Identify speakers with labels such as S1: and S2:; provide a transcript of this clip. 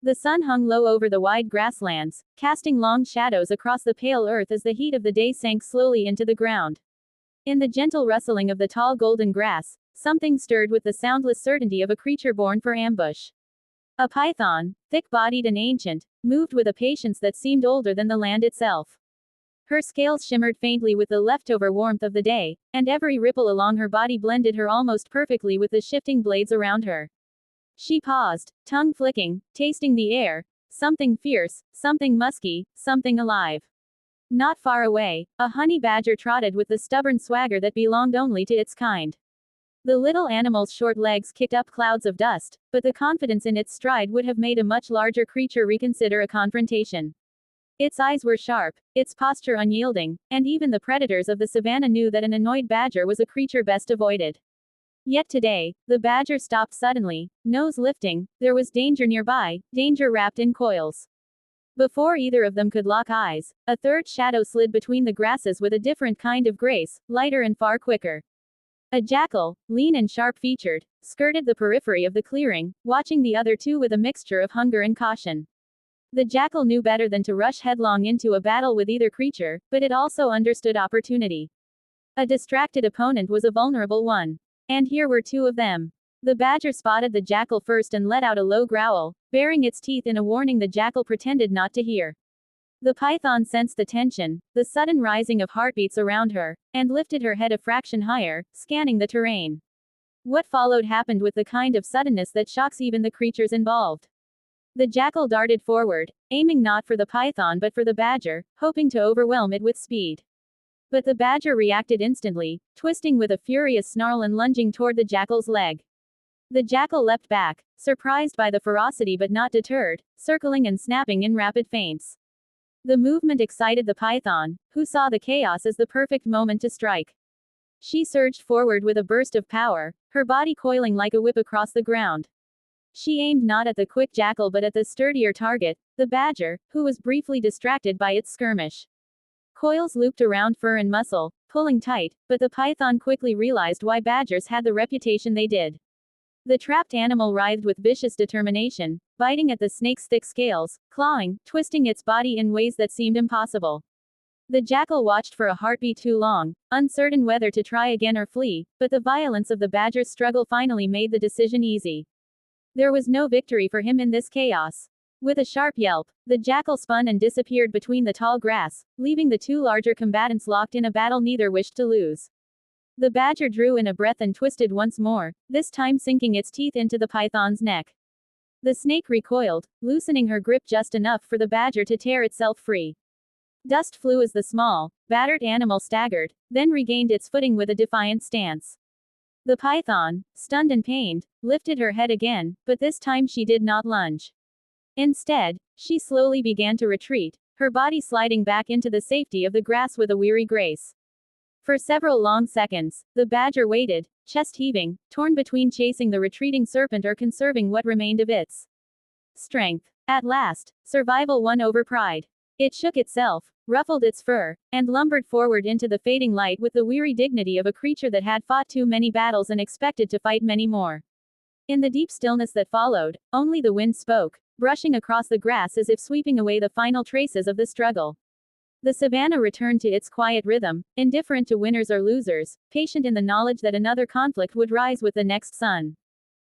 S1: The sun hung low over the wide grasslands, casting long shadows across the pale earth as the heat of the day sank slowly into the ground. In the gentle rustling of the tall golden grass, something stirred with the soundless certainty of a creature born for ambush. A python, thick-bodied and ancient, moved with a patience that seemed older than the land itself. Her scales shimmered faintly with the leftover warmth of the day, and every ripple along her body blended her almost perfectly with the shifting blades around her. She paused, tongue flicking, tasting the air. Something fierce, something musky, something alive. Not far away, a honey badger trotted with the stubborn swagger that belonged only to its kind. The little animal's short legs kicked up clouds of dust, but the confidence in its stride would have made a much larger creature reconsider a confrontation. Its eyes were sharp, its posture unyielding, and even the predators of the savannah knew that an annoyed badger was a creature best avoided. Yet today, the badger stopped suddenly, nose lifting. There was danger nearby, danger wrapped in coils. Before either of them could lock eyes, a third shadow slid between the grasses with a different kind of grace, lighter and far quicker. A jackal, lean and sharp-featured, skirted the periphery of the clearing, watching the other two with a mixture of hunger and caution. The jackal knew better than to rush headlong into a battle with either creature, but it also understood opportunity. A distracted opponent was a vulnerable one. And here were two of them. The badger spotted the jackal first and let out a low growl, baring its teeth in a warning the jackal pretended not to hear. The python sensed the tension, the sudden rising of heartbeats around her, and lifted her head a fraction higher, scanning the terrain. What followed happened with the kind of suddenness that shocks even the creatures involved. The jackal darted forward, aiming not for the python but for the badger, hoping to overwhelm it with speed. But the badger reacted instantly, twisting with a furious snarl and lunging toward the jackal's leg. The jackal leapt back, surprised by the ferocity but not deterred, circling and snapping in rapid feints. The movement excited the python, who saw the chaos as the perfect moment to strike. She surged forward with a burst of power, her body coiling like a whip across the ground. She aimed not at the quick jackal but at the sturdier target, the badger, who was briefly distracted by its skirmish. Coils looped around fur and muscle, pulling tight, but the python quickly realized why badgers had the reputation they did. The trapped animal writhed with vicious determination, biting at the snake's thick scales, clawing, twisting its body in ways that seemed impossible. The jackal watched for a heartbeat too long, uncertain whether to try again or flee, but the violence of the badger's struggle finally made the decision easy. There was no victory for him in this chaos. With a sharp yelp, the jackal spun and disappeared between the tall grass, leaving the two larger combatants locked in a battle neither wished to lose. The badger drew in a breath and twisted once more, this time sinking its teeth into the python's neck. The snake recoiled, loosening her grip just enough for the badger to tear itself free. Dust flew as the small, battered animal staggered, then regained its footing with a defiant stance. The python, stunned and pained, lifted her head again, but this time she did not lunge. Instead, she slowly began to retreat, her body sliding back into the safety of the grass with a weary grace. For several long seconds, the badger waited, chest heaving, torn between chasing the retreating serpent or conserving what remained of its strength. At last, survival won over pride. It shook itself, ruffled its fur, and lumbered forward into the fading light with the weary dignity of a creature that had fought too many battles and expected to fight many more. In the deep stillness that followed, only the wind spoke, brushing across the grass as if sweeping away the final traces of the struggle. The savannah returned to its quiet rhythm, indifferent to winners or losers, patient in the knowledge that another conflict would rise with the next sun.